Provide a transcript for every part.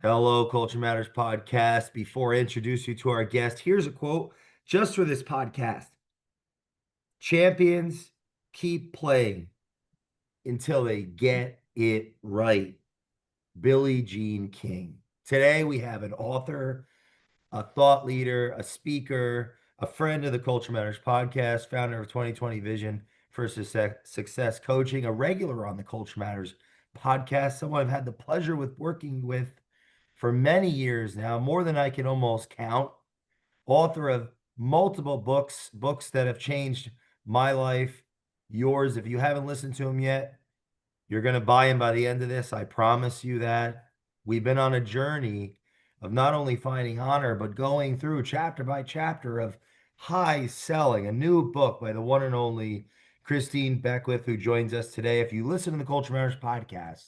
Hello, Culture Matters podcast. Before I introduce you to our guest, here's a quote just for this podcast. Champions keep playing until they get it right. Billie Jean King. Today we have an author, a thought leader, a speaker, a friend of the Culture Matters podcast, founder of 2020 Vision for Success Coaching, a regular on the Culture Matters podcast, someone I've had the pleasure with working with for many years now, more than I can almost count. Author of multiple books, books that have changed my life, yours. If you haven't listened to him yet, you're going to buy him by the end of this. I promise you that. We've been on a journey of not only finding honor, but going through chapter by chapter of high selling, a new book by the one and only Christine Beckwith, who joins us today. If you listen to the Culture Matters podcast,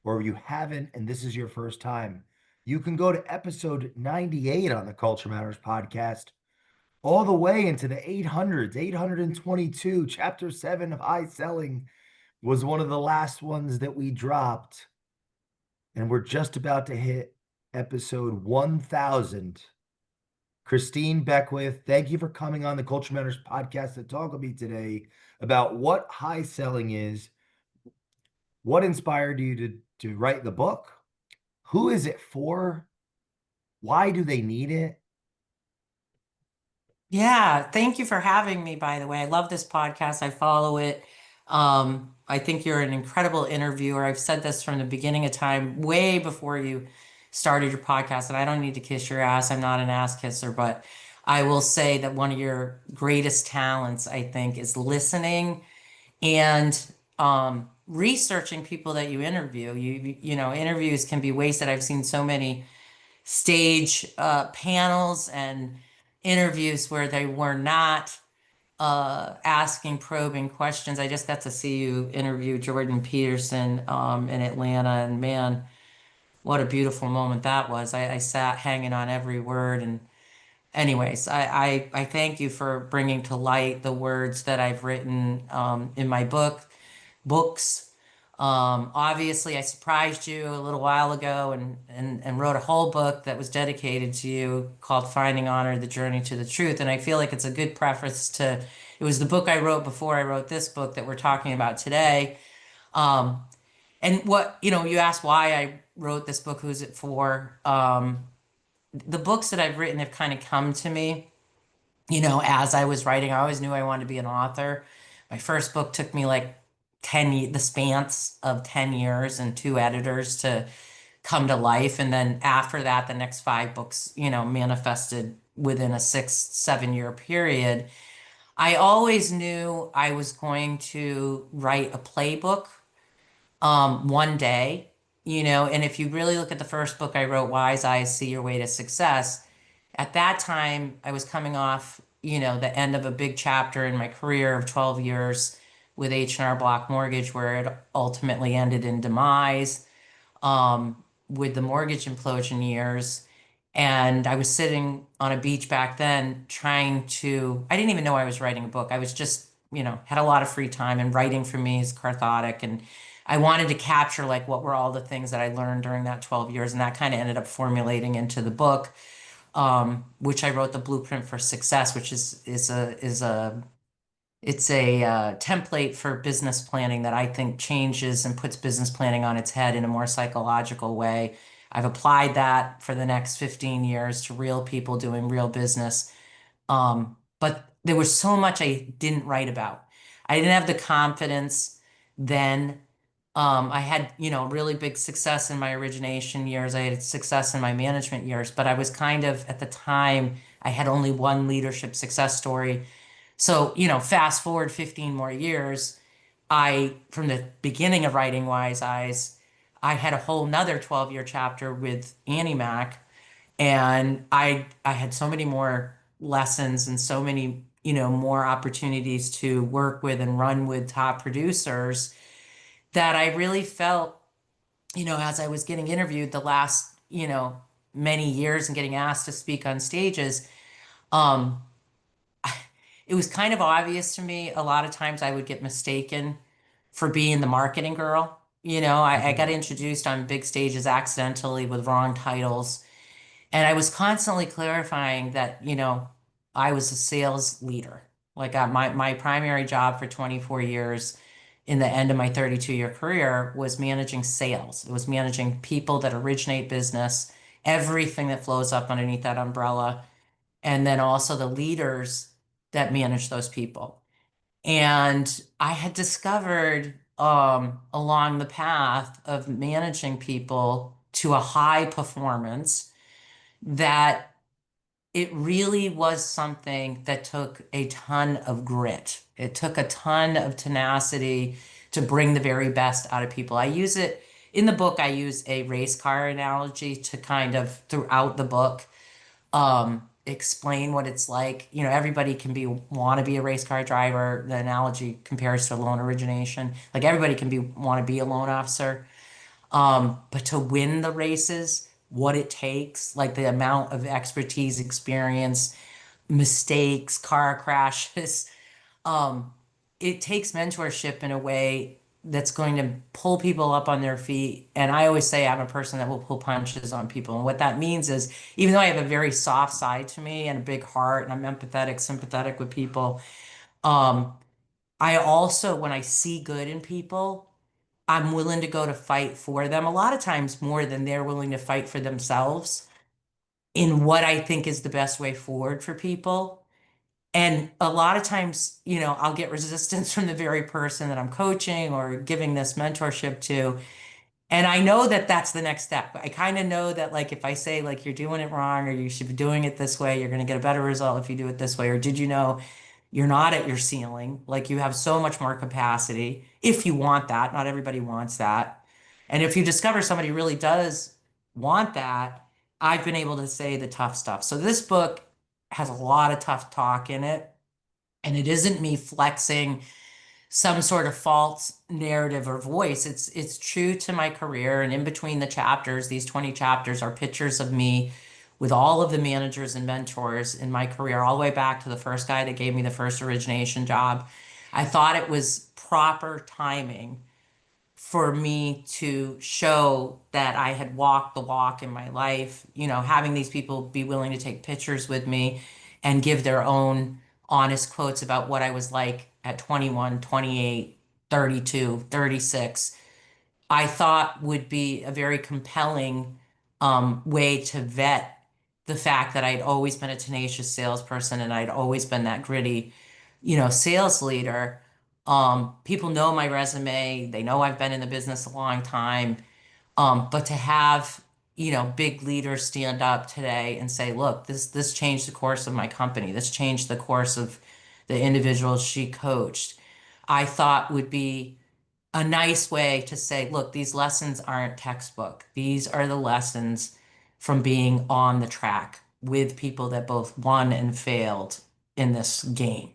or if you haven't and this is your first time, you can go to episode 98 on the Culture Matters podcast, all the way into the 800s, 822. Chapter 7 of High Selling was one of the last ones that we dropped. And we're just about to hit episode 1000. Christine Beckwith, thank you for coming on the Culture Matters podcast to talk with me today about what high selling is, what inspired you to write the book, who is it for, why do they need it? Yeah, thank you for having me, by the way. I love this podcast. I follow it. I think you're an incredible interviewer. I've said this from the beginning of time, way before you started your podcast, and I don't need to kiss your ass. I'm not an ass kisser, but I will say that one of your greatest talents, I think, is listening and researching people that you interview. Interviews can be wasted. I've seen so many stage panels and interviews where they were not asking probing questions. I just got to see you interview Jordan Peterson in Atlanta, and man, what a beautiful moment that was. I sat hanging on every word. And anyways, I thank you for bringing to light the words that I've written in my books. Obviously, I surprised you a little while ago and wrote a whole book that was dedicated to you called Finding Honor, The Journey to the Truth. And I feel like it's a good preface to, it was the book I wrote before I wrote this book that we're talking about today. Um, and you asked why I wrote this book, who's it for? The books that I've written have kind of come to me, as I was writing. I always knew I wanted to be an author. My first book took me like the spans of 10 years and two editors to come to life. And then after that, the next five books, manifested within a 6, 7 year period. I always knew I was going to write a playbook one day, and if you really look at the first book I wrote, Wise Eyes See Your Way to Success, at that time I was coming off, the end of a big chapter in my career of 12 years with H&R Block Mortgage, where it ultimately ended in demise, with the mortgage implosion years. And I was sitting on a beach back then I didn't even know I was writing a book. I was just, had a lot of free time, and writing for me is cathartic. And I wanted to capture like what were all the things that I learned during that 12 years. And that kind of ended up formulating into the book, which I wrote, The Blueprint for Success, which is a template for business planning that I think changes and puts business planning on its head in a more psychological way. I've applied that for the next 15 years to real people doing real business. But there was so much I didn't write about. I didn't have the confidence then. I had, really big success in my origination years. I had success in my management years, but I was kind of, at the time, I had only one leadership success story. So, fast forward 15 more years, from the beginning of writing Wise Eyes, I had a whole nother 12-year chapter with Annie Mac. And I had so many more lessons and so many, more opportunities to work with and run with top producers that I really felt, as I was getting interviewed the last, many years and getting asked to speak on stages, um, it was kind of obvious to me. A lot of times I would get mistaken for being the marketing girl, I got Mhm. introduced on big stages accidentally with wrong titles. And I was constantly clarifying that, I was a sales leader. Like my primary job for 24 years in the end of my 32-year career was managing sales. It was managing people that originate business, everything that flows up underneath that umbrella, and then also the leaders that manage those people. And I had discovered along the path of managing people to a high performance that it really was something that took a ton of grit. It took a ton of tenacity to bring the very best out of people. I use it in the book, I use a race car analogy to kind of throughout the book explain what it's like. Everybody can want to be a race car driver. The analogy compares to loan origination. Like everybody can want to be a loan officer. But to win the races, what it takes, like the amount of expertise, experience, mistakes, car crashes, um, it takes mentorship in a way that's going to pull people up on their feet. And I always say I'm a person that will pull punches on people. And what that means is, even though I have a very soft side to me and a big heart, and I'm empathetic, sympathetic with people, um, I also, when I see good in people, I'm willing to go to fight for them a lot of times more than they're willing to fight for themselves in what I think is the best way forward for people. And a lot of times, I'll get resistance from the very person that I'm coaching or giving this mentorship to. And I know that that's the next step. I kind of know that, like, if I say, like, you're doing it wrong or you should be doing it this way, you're going to get a better result if you do it this way. Or did you know you're not at your ceiling? Like, you have so much more capacity if you want that. Not everybody wants that. And if you discover somebody really does want that, I've been able to say the tough stuff. So this book has a lot of tough talk in it. And it isn't me flexing some sort of false narrative or voice. It's true to my career. And in between the chapters, these 20 chapters are pictures of me with all of the managers and mentors in my career, all the way back to the first guy that gave me the first origination job. I thought it was proper timing for me to show that I had walked the walk in my life, having these people be willing to take pictures with me and give their own honest quotes about what I was like at 21, 28, 32, 36. I thought would be a very compelling way to vet the fact that I'd always been a tenacious salesperson and I'd always been that gritty, sales leader. People know my resume. They know I've been in the business a long time. But to have, big leaders stand up today and say, look, this changed the course of my company. This changed the course of the individuals she coached. I thought would be a nice way to say, look, these lessons aren't textbook. These are the lessons from being on the track with people that both won and failed in this game.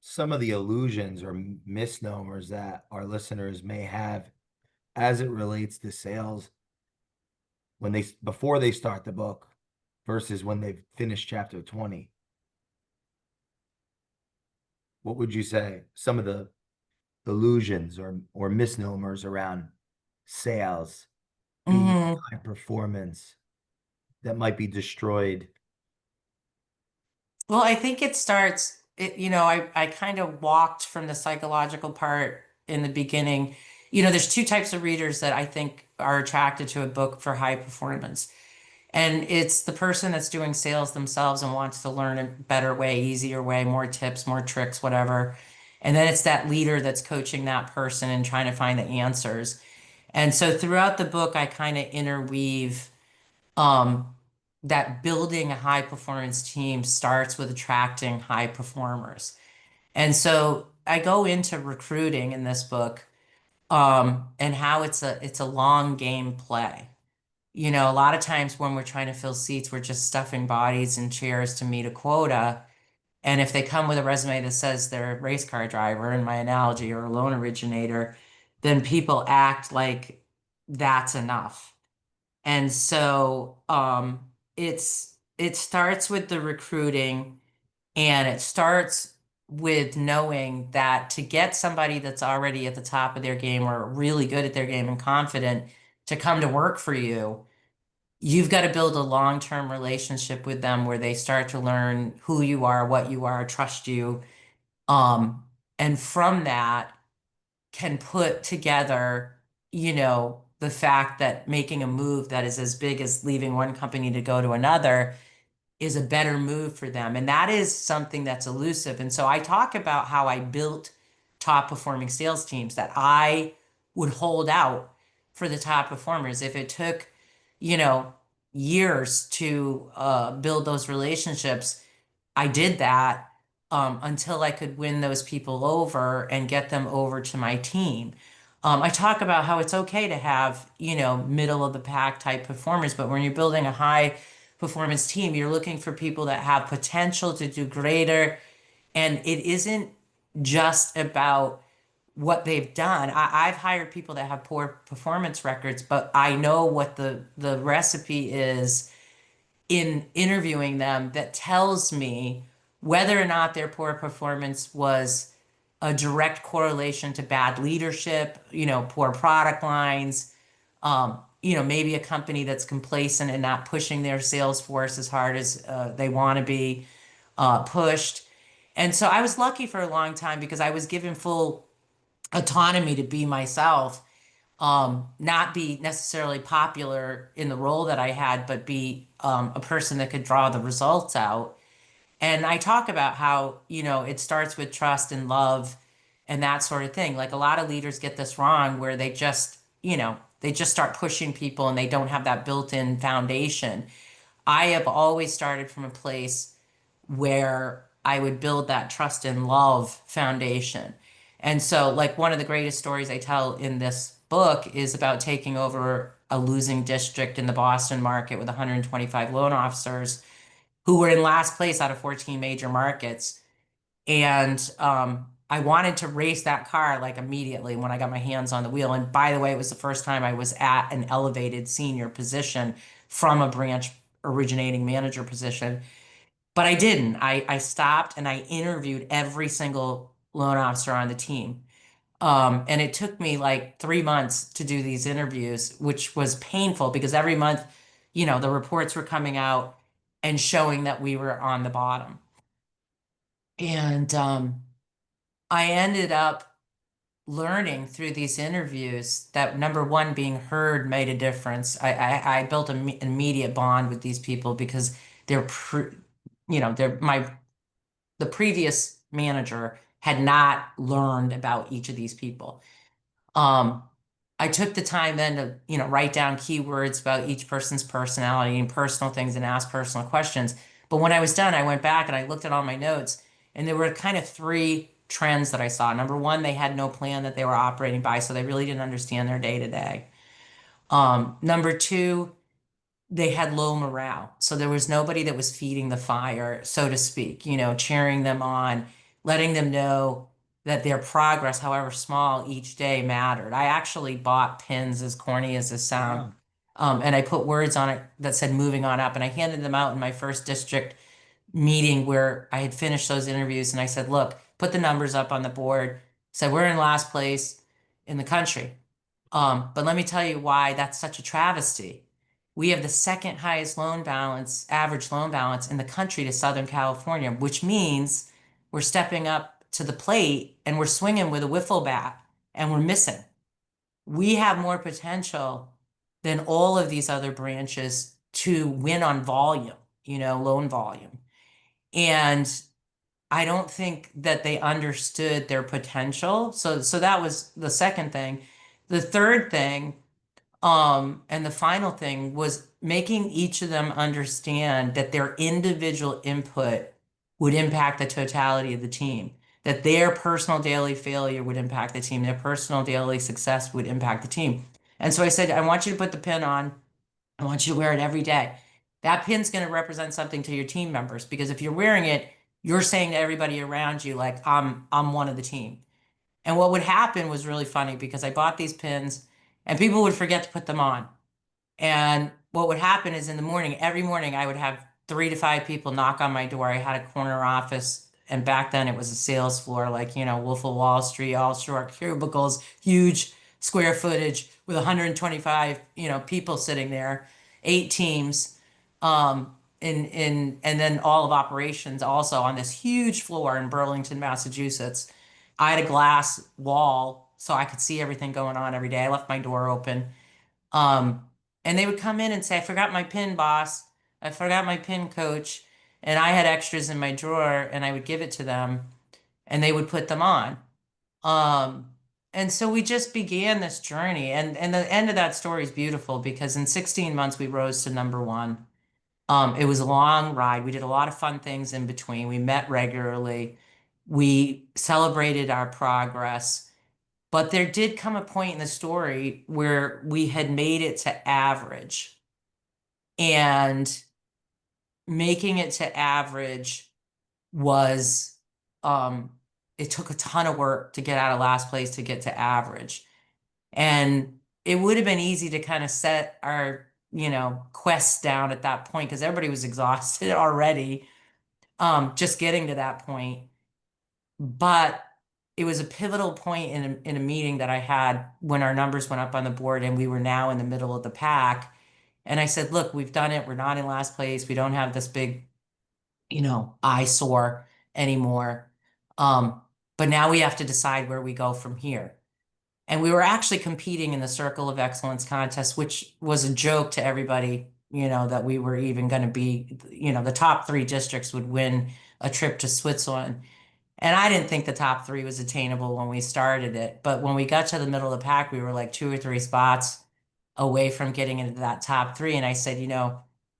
Some of the illusions or misnomers that our listeners may have as it relates to sales when they before they start the book versus when they've finished chapter 20. What would you say? Some of the illusions or misnomers around sales being Mhm. high performance that might be destroyed. Well, I think it starts, I kind of walked from the psychological part in the beginning. There's two types of readers that I think are attracted to a book for high performance. And it's the person that's doing sales themselves and wants to learn a better way, easier way, more tips, more tricks, whatever. And then it's that leader that's coaching that person and trying to find the answers. And so throughout the book, I kind of interweave um, that building a high performance team starts with attracting high performers. And so I go into recruiting in this book, and how it's a long game play. A lot of times when we're trying to fill seats, we're just stuffing bodies and chairs to meet a quota. And if they come with a resume that says they're a race car driver, in my analogy, or a loan originator, then people act like that's enough. And so it starts with the recruiting, and it starts with knowing that to get somebody that's already at the top of their game or really good at their game and confident to come to work for you, you've got to build a long-term relationship with them where they start to learn who you are, what you are, trust you. Um, and from that can put together, the fact that making a move that is as big as leaving one company to go to another is a better move for them. And that is something that's elusive. And so I talk about how I built top performing sales teams that I would hold out for the top performers. If it took, you know, years to build those relationships, I did that until I could win those people over and get them over to my team. I talk about how it's okay to have, middle of the pack type performers, but when you're building a high performance team, you're looking for people that have potential to do greater. And it isn't just about what they've done. I've hired people that have poor performance records, but I know what the recipe is in interviewing them that tells me whether or not their poor performance was a direct correlation to bad leadership, poor product lines, maybe a company that's complacent and not pushing their sales force as hard as they want to be pushed. And so I was lucky for a long time because I was given full autonomy to be myself, not be necessarily popular in the role that I had, but be a person that could draw the results out. And I talk about how, it starts with trust and love and that sort of thing. Like a lot of leaders get this wrong where they just start pushing people and they don't have that built-in foundation. I have always started from a place where I would build that trust and love foundation. And so, like, one of the greatest stories I tell in this book is about taking over a losing district in the Boston market with 125 loan officers who were in last place out of 14 major markets. And I wanted to race that car like immediately when I got my hands on the wheel. And by the way, it was the first time I was at an elevated senior position from a branch originating manager position. But I didn't. I stopped and I interviewed every single loan officer on the team. And it took me like 3 months to do these interviews, which was painful because every month, the reports were coming out and showing that we were on the bottom. And I ended up learning through these interviews that number one, being heard made a difference. I built an immediate bond with these people because they're, they're the previous manager had not learned about each of these people. Um, I took the time then to, write down keywords about each person's personality and personal things and ask personal questions. But when I was done, I went back and I looked at all my notes, and there were kind of three trends that I saw. Number one, they had no plan that they were operating by, so they really didn't understand their day to day. Number two, they had low morale. So there was nobody that was feeding the fire, so to speak, cheering them on, letting them know that their progress, however small each day, mattered. I actually bought pins, as corny as this sound, Wow. and I put words on it that said moving on up. And I handed them out in my first district meeting where I had finished those interviews. And I said, look, put the numbers up on the board. Said, we're in last place in the country. But let me tell you why that's such a travesty. We have the second highest loan balance, average loan balance in the country to Southern California, which means we're stepping up to the plate and we're swinging with a wiffle bat and we're missing. We have more potential than all of these other branches to win on volume, loan volume. And I don't think that they understood their potential. So that was the second thing. The third thing, and the final thing was making each of them understand that their individual input would impact the totality of the team, that their personal daily failure would impact the team, their personal daily success would impact the team. And so I said, I want you to put the pin on. I want you to wear it every day. That pin's going to represent something to your team members because if you're wearing it, you're saying to everybody around you, like, I'm one of the team. And what would happen was really funny because I bought these pins and people would forget to put them on. And what would happen is in the morning, every morning, I would have 3 to 5 people knock on my door. I had a corner office And back then it was a sales floor, like, Wolf of Wall Street, all short cubicles, huge square footage with 125, people sitting there, 8 teams, and then all of operations also on this huge floor in Burlington, Massachusetts. I had a glass wall so I could see everything going on every day. I left my door open. Um, and they would come in and say, I forgot my pin, boss. I forgot my pin, coach. And I had extras in my drawer and I would give it to them and they would put them on. Um, and so we just began this journey. And the end of that story is beautiful because in 16 months we rose to number one. It was a long ride. We did a lot of fun things in between. We met regularly. We celebrated our progress. But there did come a point in the story where we had made it to average. And making it to average was, um, it took a ton of work to get out of last place to get to average. And it would have been easy to kind of set our, quests down at that point because everybody was exhausted already, just getting to that point. But it was a pivotal point in a meeting that I had when our numbers went up on the board and we were now in the middle of the pack. And I said, look, we've done it. We're not in last place. We don't have this big, eyesore anymore. Um, but now we have to decide where we go from here. And we were actually competing in the Circle of Excellence contest, which was a joke to everybody, that we were even going to be, the top three districts would win a trip to Switzerland. And I didn't think the top three was attainable when we started it. But when we got to the middle of the pack, we were like 2 or 3 spots away from getting into that top three. And I said,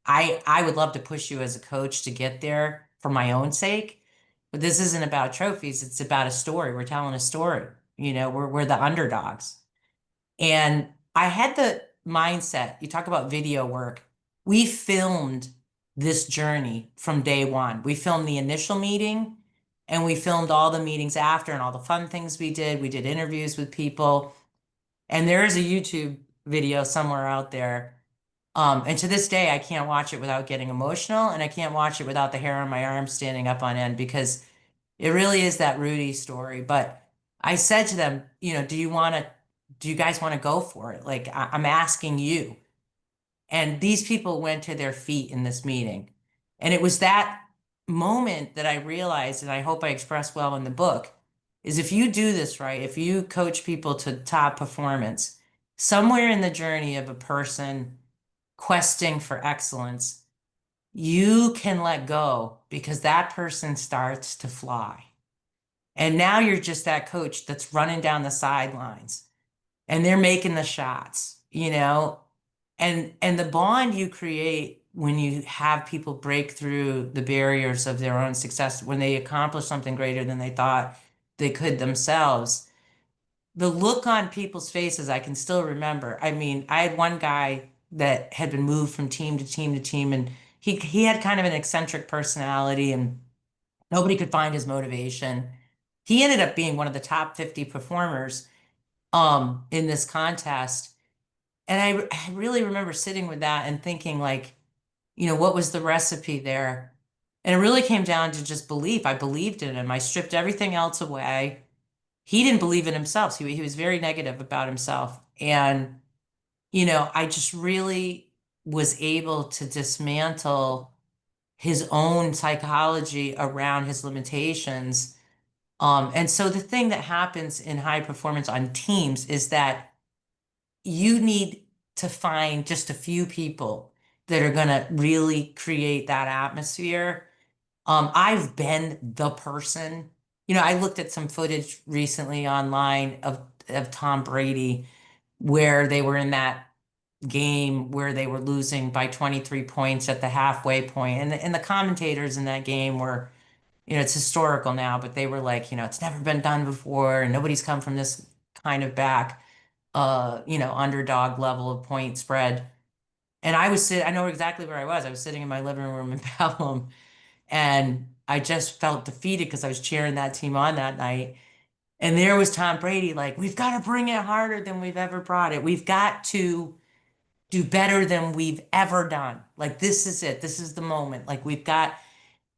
I would love to push you as a coach to get there for my own sake. But this isn't about trophies. It's about a story. We're telling a story. We're the underdogs. And I had the mindset, you talk about video work. We filmed this journey from day one. We filmed the initial meeting and we filmed all the meetings after and all the fun things we did. We did interviews with people. And there is a YouTube video somewhere out there. And to this day, I can't watch it without getting emotional and I can't watch it without the hair on my arm standing up on end because it really is that Rudy story. But I said to them, do you guys want to go for it? Like, I'm asking you. And these people went to their feet in this meeting. And it was that moment that I realized, and I hope I express well in the book, is if you do this right, if you coach people to top performance, somewhere in the journey of a person questing for excellence, you can let go because that person starts to fly. And now you're just that coach that's running down the sidelines and they're making the shots, and the bond you create when you have people break through the barriers of their own success, when they accomplish something greater than they thought they could themselves, the look on people's faces, I can still remember. I mean, I had one guy that had been moved from team to team to team, and he had kind of an eccentric personality, and nobody could find his motivation. He ended up being one of the top 50 performers in this contest. And I really remember sitting with that and thinking like, what was the recipe there? And it really came down to just belief. I believed in him. I stripped everything else away. He didn't believe in himself. He was very negative about himself. And, I just really was able to dismantle his own psychology around his limitations. And so the thing that happens in high performance on teams is that you need to find just a few people that are going to really create that atmosphere. I've been the person. I looked at some footage recently online of Tom Brady where they were in that game where they were losing by 23 points at the halfway point. And the commentators in that game were, it's historical now, but they were like, it's never been done before and nobody's come from this kind of back, underdog level of point spread. And I know exactly where I was. I was sitting in my living room in Pelham and I just felt defeated because I was cheering that team on that night. And there was Tom Brady, like, we've got to bring it harder than we've ever brought it. We've got to do better than we've ever done. Like, this is it. This is the moment. Like,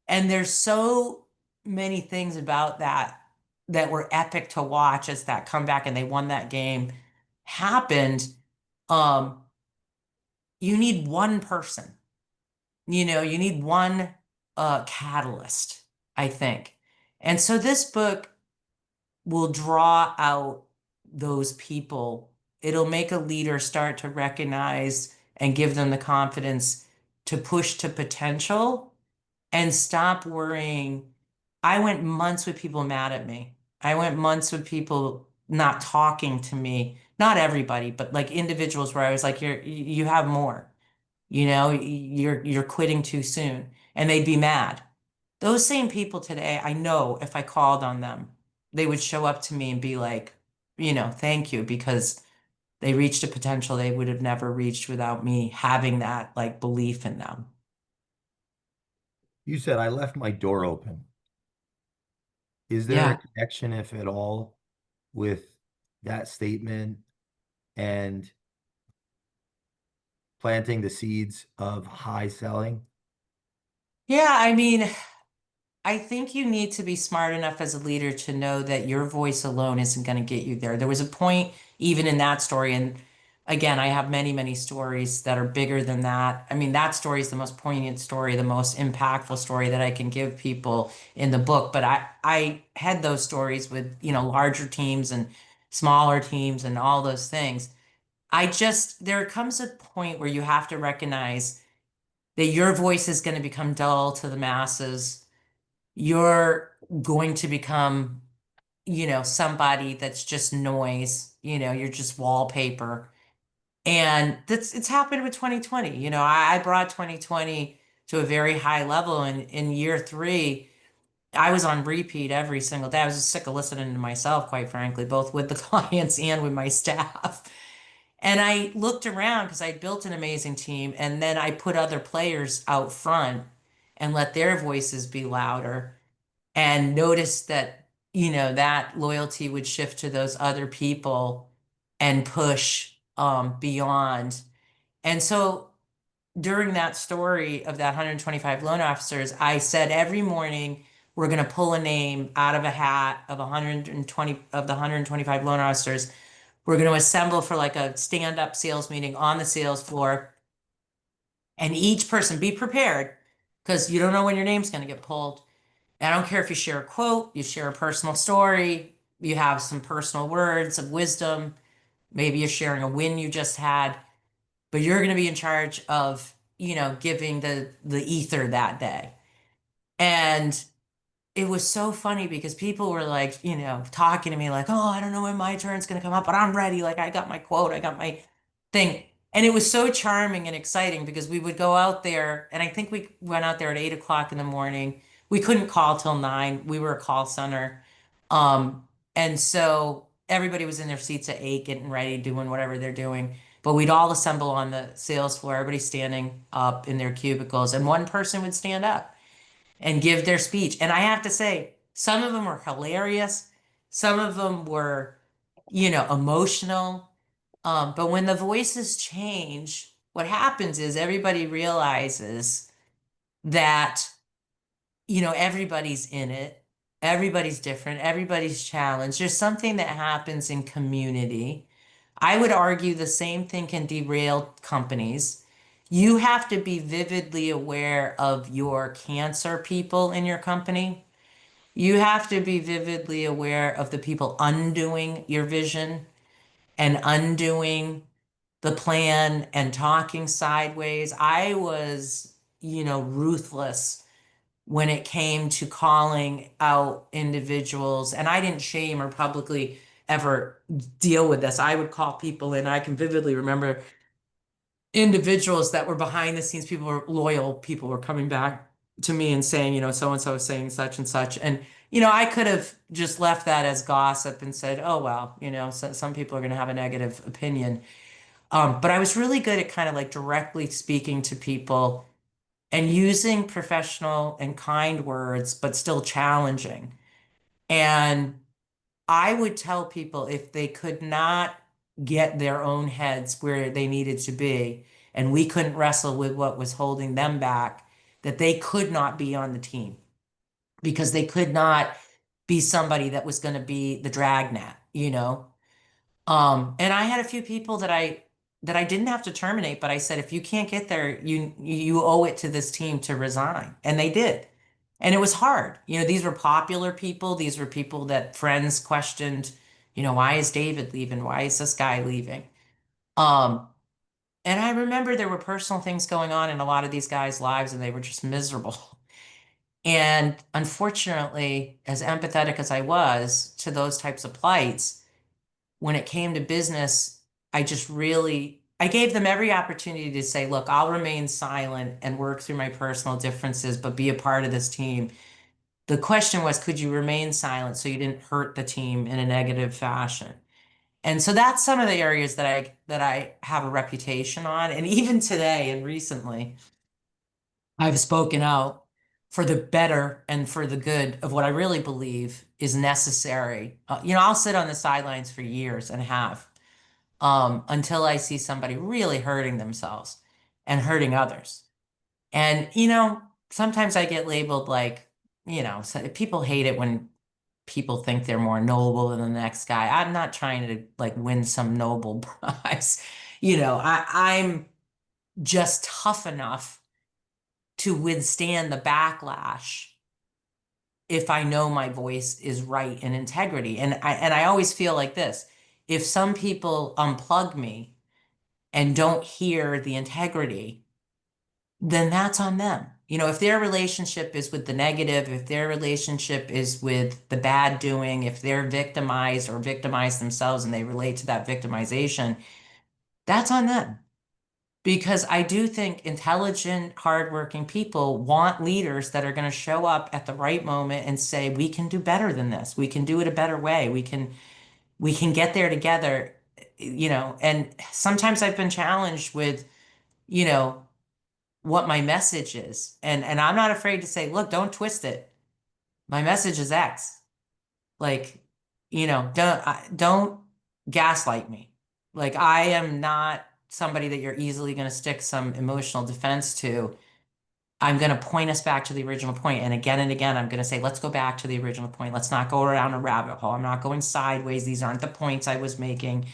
and they're so many things about that that were epic to watch as that comeback and they won that game happened. Um, you need one person, you need one catalyst, I think. And so this book will draw out those people. It'll make a leader start to recognize and give them the confidence to push to potential and stop worrying. I went months with people mad at me. I went months with people not talking to me. Not everybody, but like individuals where I was like, you have more. You're quitting too soon. And they'd be mad. Those same people today, I know if I called on them, they would show up to me and be like, thank you, because they reached a potential they would have never reached without me having that like belief in them. You said I left my door open. Is there a Yeah. connection, if at all, with that statement and planting the seeds of high selling? Yeah, I mean, I think you need to be smart enough as a leader to know that your voice alone isn't going to get you there. There was a point even in that story, and again, I have many, many stories that are bigger than that. I mean, that story is the most poignant story, the most impactful story that I can give people in the book. But I had those stories with, larger teams and smaller teams and all those things. There comes a point where you have to recognize that your voice is going to become dull to the masses. You're going to become, somebody that's just noise, you're just wallpaper. And it's happened with 2020. I brought 2020 to a very high level. And in year three, I was on repeat every single day. I was just sick of listening to myself, quite frankly, both with the clients and with my staff. And I looked around because I built an amazing team, and then I put other players out front and let their voices be louder and noticed that, that loyalty would shift to those other people and push beyond. And so during that story of that 125 loan officers, I said every morning we're going to pull a name out of a hat of 120 of the 125 loan officers. We're going to assemble for like a stand-up sales meeting on the sales floor. And each person be prepared because you don't know when your name's going to get pulled. I don't care if you share a quote, you share a personal story, you have some personal words of wisdom, maybe you're sharing a win you just had, but you're going to be in charge of, giving the ether that day. And it was so funny because people were like, talking to me like, "Oh, I don't know when my turn's going to come up, but I'm ready. Like I got my quote, I got my thing." And it was so charming and exciting because we would go out there, and I think we went out there at 8 o'clock in the morning. We couldn't call till 9. We were a call center. And so everybody was in their seats at 8, getting ready, doing whatever they're doing. But we'd all assemble on the sales floor, everybody standing up in their cubicles, and one person would stand up and give their speech. And I have to say, some of them were hilarious. Some of them were, emotional. But when the voices change, what happens is everybody realizes that, everybody's in it. Everybody's different. Everybody's challenged. There's something that happens in community. I would argue the same thing can derail companies. You have to be vividly aware of your cancer people in your company. You have to be vividly aware of the people undoing your vision and undoing the plan and talking sideways. I was, ruthless when it came to calling out individuals. And I didn't shame or publicly ever deal with this. I would call people in. I can vividly remember individuals that were behind the scenes, people were loyal, people were coming back to me and saying, so and so is saying such and such. And, I could have just left that as gossip and said, oh, well, so, some people are going to have a negative opinion. But I was really good at kind of like directly speaking to people and using professional and kind words, but still challenging. And I would tell people if they could not get their own heads where they needed to be, and we couldn't wrestle with what was holding them back, that they could not be on the team because they could not be somebody that was going to be the dragnet, you know? And I had a few people that I didn't have to terminate, but I said, if you can't get there, you owe it to this team to resign. And they did. And it was hard. You know, these were popular people. These were people that friends questioned, you know, why is David leaving? Why is this guy leaving? Um, and I remember there were personal things going on in a lot of these guys' lives, and they were just miserable. And unfortunately, as empathetic as I was to those types of plights, when it came to business, I gave them every opportunity to say, look, I'll remain silent and work through my personal differences, but be a part of this team. The question was, could you remain silent so you didn't hurt the team in a negative fashion? And so that's some of the areas that I have a reputation on. And even today and recently, I've spoken out for the better and for the good of what I really believe is necessary. You know, I'll sit on the sidelines for years and have until I see somebody really hurting themselves and hurting others. And, you know, sometimes I get labeled like, you know, so people hate it when people think they're more noble than the next guy. I'm not trying to like win some Nobel prize. You know, I'm just tough enough to withstand the backlash if I know my voice is right and integrity. And I always feel like this. If some people unplug me and don't hear the integrity, then that's on them. You know, if their relationship is with the negative, if their relationship is with the bad doing, if they're victimized or victimized themselves and they relate to that victimization, that's on them. Because I do think intelligent, hardworking people want leaders that are going to show up at the right moment and say, we can do better than this. We can do it a better way. We can get there together, you know. And sometimes I've been challenged with, you know, what my message is. And I'm not afraid to say, look, don't twist it. My message is X. Like, you know, don't gaslight me. Like I am not somebody that you're easily going to stick some emotional defense to. I'm going to point us back to the original point. And again, I'm going to say, let's go back to the original point. Let's not go around a rabbit hole. I'm not going sideways. These aren't the points I was making.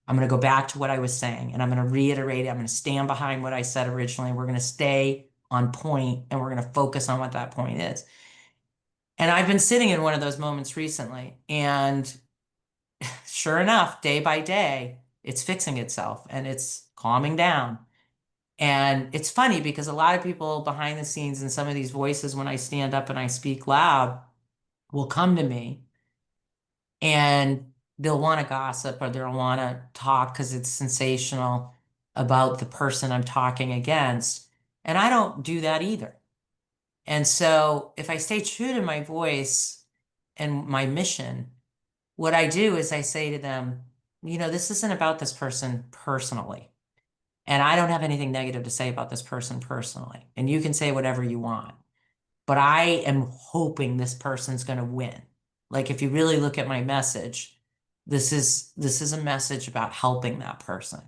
I'm going to go back to what I was saying and I'm going to reiterate it. I'm going to stand behind what I said originally. We're going to stay on point and we're going to focus on what that point is. And I've been sitting in one of those moments recently. And sure enough, day by day, it's fixing itself and it's calming down. And it's funny because a lot of people behind the scenes and some of these voices, when I stand up and I speak loud, will come to me and they'll want to gossip or they'll want to talk because it's sensational about the person I'm talking against. And I don't do that either. And so if I stay true to my voice and my mission, what I do is I say to them, you know, this isn't about this person personally. And I don't have anything negative to say about this person personally. And you can say whatever you want. But I am hoping this person's going to win. Like if you really look at my message, this is a message about helping that person.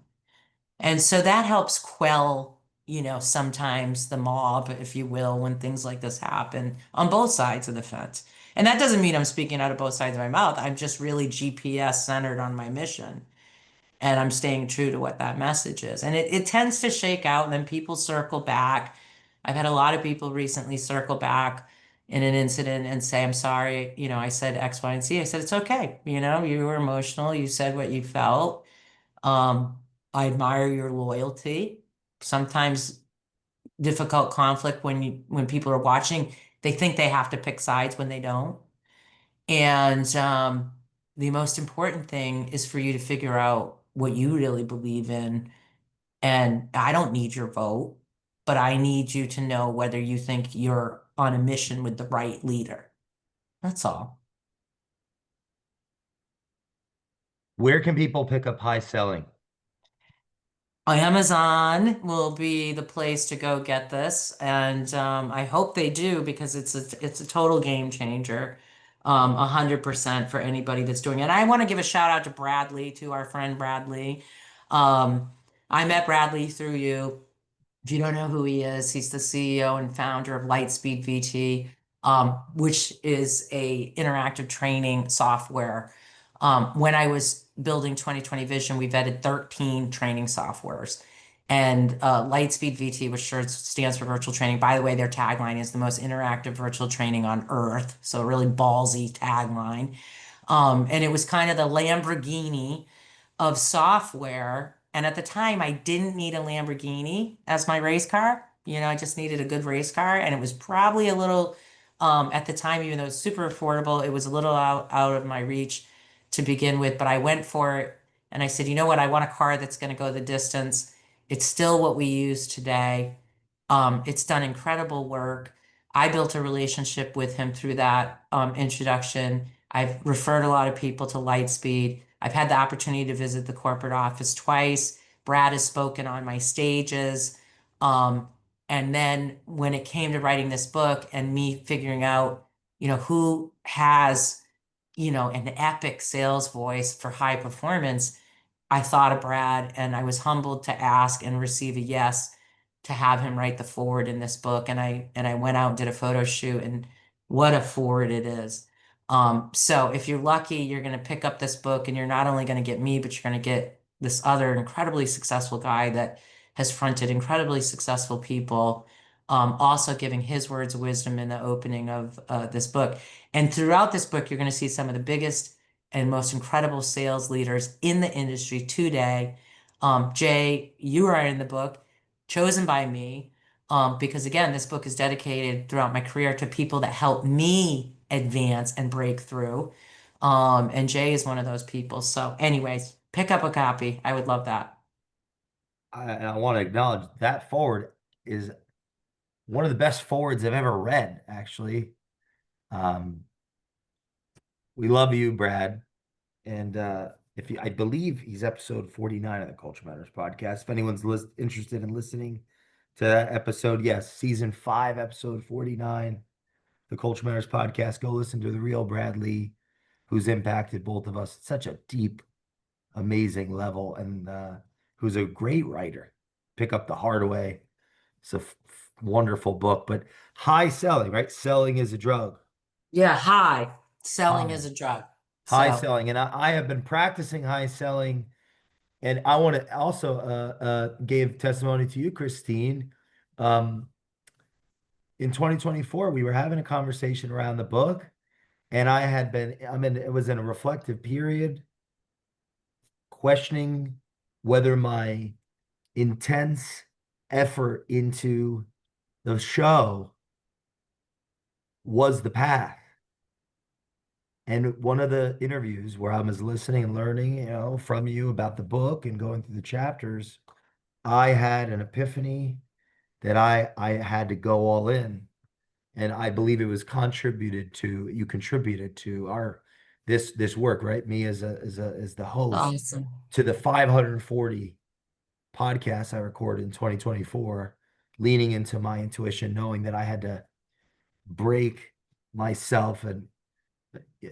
And so that helps quell, you know, sometimes the mob, if you will, when things like this happen on both sides of the fence. And that doesn't mean I'm speaking out of both sides of my mouth. I'm just really GPS centered on my mission. And I'm staying true to what that message is. And it tends to shake out, and then people circle back. I've had a lot of people recently circle back in an incident and say, I'm sorry, you know, I said X, Y, and Z. I said, it's okay. You know, you were emotional. You said what you felt. Um, I admire your loyalty. Sometimes difficult conflict when people are watching, they think they have to pick sides when they don't. And the most important thing is for you to figure out what you really believe in. And I don't need your vote, but I need you to know whether you think you're on a mission with the right leader. That's all. Where can people pick up High Selling? Amazon will be the place to go get this, and I hope they do because it's a total game changer, 100% for anybody that's doing it. I want to give a shout out to Bradley, to our friend Bradley. Um, I met Bradley through you. If you don't know who he is, he's the CEO and founder of Lightspeed VT. which is a interactive training software. When I was building 2020 Vision, we vetted 13 training softwares. And Lightspeed VT, which stands for virtual training. By the way, their tagline is the most interactive virtual training on earth. So a really ballsy tagline. And it was kind of the Lamborghini of software. And at the time, I didn't need a Lamborghini as my race car. You know, I just needed a good race car. And it was probably a little, at the time, even though it was super affordable, it was a little out of my reach to begin with. But I went for it and I said, you know what? I want a car that's going to go the distance. It's still what we use today. It's done incredible work. I built a relationship with him through that introduction. I've referred a lot of people to Lightspeed. I've had the opportunity to visit the corporate office twice. Brad has spoken on my stages. Um, and then when it came to writing this book and me figuring out, who has, an epic sales voice for high performance, I thought of Brad and I was humbled to ask and receive a yes to have him write the forward in this book. And I went out and did a photo shoot, and what a forward it is. So if you're lucky, you're going to pick up this book and you're not only going to get me, but you're going to get this other incredibly successful guy that has fronted incredibly successful people, also giving his words of wisdom in the opening of this book. And throughout this book, you're going to see some of the biggest and most incredible sales leaders in the industry today. Jay, you are in the book, chosen by me, because again, this book is dedicated throughout my career to people that help me advance and break through. And Jay is one of those people. So, anyways, pick up a copy. I would love that. I want to acknowledge that forward is one of the best forwards I've ever read, actually. Um, we love you, Brad. And if you, I believe he's episode 49 of the Culture Matters podcast. If anyone's interested in listening to that episode, yes, season 5, episode 49, the Culture Matters podcast. Go listen to the real Brad Lee, who's impacted both of us at such a deep, amazing level, and who's a great writer. Pick up The Hard Way. It's a wonderful book, but high selling, right? Selling is a drug. Yeah, hi. Selling High, is a drug. high So selling. And I have been practicing high selling. And I want to also give testimony to you, Christine. Um, in 2024, we were having a conversation around the book, and it was in a reflective period, questioning whether my intense effort into the show was the path. And one of the interviews where I was listening and learning, from you about the book and going through the chapters, I had an epiphany that I had to go all in. And I believe it was you contributed to our this work, right? Me as the host awesome. to the 540 podcasts I recorded in 2024, leaning into my intuition, knowing that I had to break myself and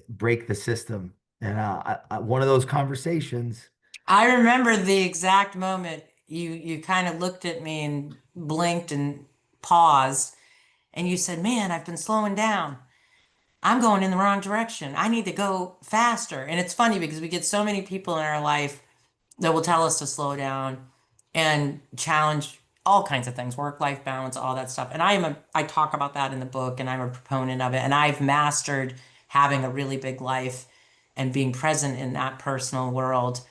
break the system. And one of those conversations, I remember the exact moment you kind of looked at me and blinked and paused, and you said, "Man, I've been slowing down. I'm going in the wrong direction. I need to go faster." And it's funny because we get so many people in our life that will tell us to slow down and challenge all kinds of things, work-life balance, all that stuff. And I talk about that in the book, and I'm a proponent of it. And I've mastered having a really big life and being present in that personal world,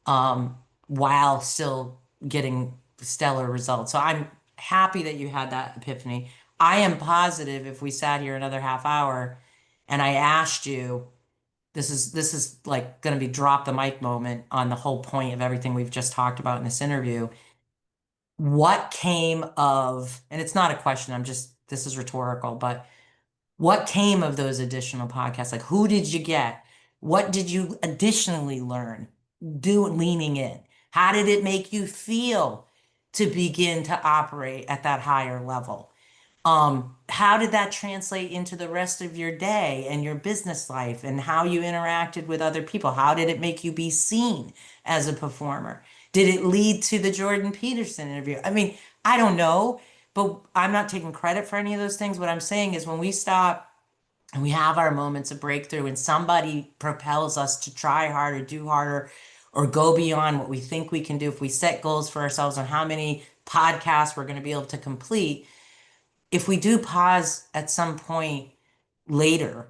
while still getting stellar results. So I'm happy that you had that epiphany. I am positive if we sat here another half hour and I asked you, this is like going to be drop the mic moment on the whole point of everything we've just talked about in this interview. What came of, and it's not a question, this is rhetorical, but what came of those additional podcasts? Like, who did you get? What did you additionally learn? Leaning in. How did it make you feel to begin to operate at that higher level? How did that translate into the rest of your day and your business life and how you interacted with other people? How did it make you be seen as a performer? Did it lead to the Jordan Peterson interview? I mean, I don't know, but I'm not taking credit for any of those things. What I'm saying is when we stop and we have our moments of breakthrough, and somebody propels us to try harder, do harder, or go beyond what we think we can do. If we set goals for ourselves on how many podcasts we're going to be able to complete, if we do pause at some point later,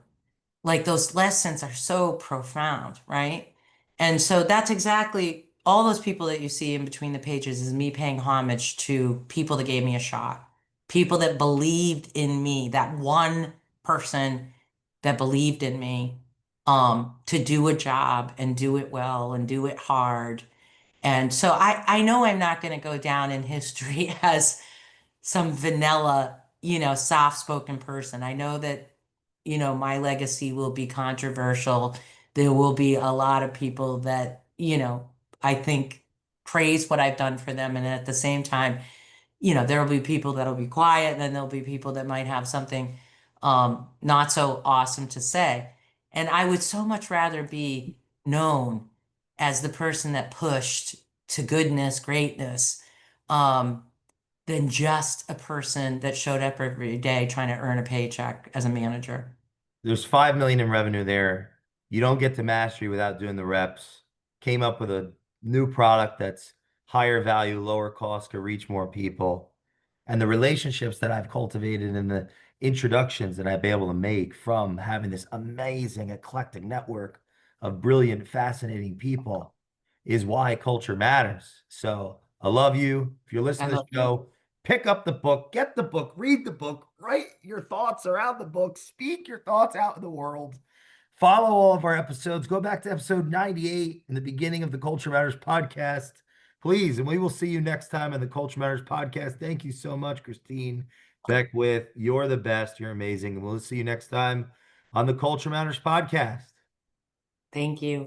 like those lessons are so profound, right? And so that's exactly all those people that you see in between the pages is me paying homage to people that gave me a shot, people that believed in me, that one person that believed in me, to do a job and do it well and do it hard. And so I know I'm not going to go down in history as some vanilla, soft-spoken person. I know that, my legacy will be controversial. There will be a lot of people that, I think praise what I've done for them. And at the same time, there will be people that'll be quiet, and then there'll be people that might have something not so awesome to say. And I would so much rather be known as the person that pushed to goodness, greatness, um, than just a person that showed up every day trying to earn a paycheck as a manager. There's 5 million in revenue there. You don't get to mastery without doing the reps. Came up with a new product that's higher value, lower cost, to reach more people. And the relationships that I've cultivated and the introductions that I've been able to make from having this amazing, eclectic network of brilliant, fascinating people is why culture matters. So I love you. If you're I listening to love the you. show, pick up the book, get the book, read the book, write your thoughts around the book, speak your thoughts out in the world. Follow all of our episodes. Go back to episode 98 in the beginning of the Culture Matters podcast, please. And we will see you next time in the Culture Matters podcast. Thank you so much, Christine Beckwith. You're the best. You're amazing. And we'll see you next time on the Culture Matters podcast. Thank you.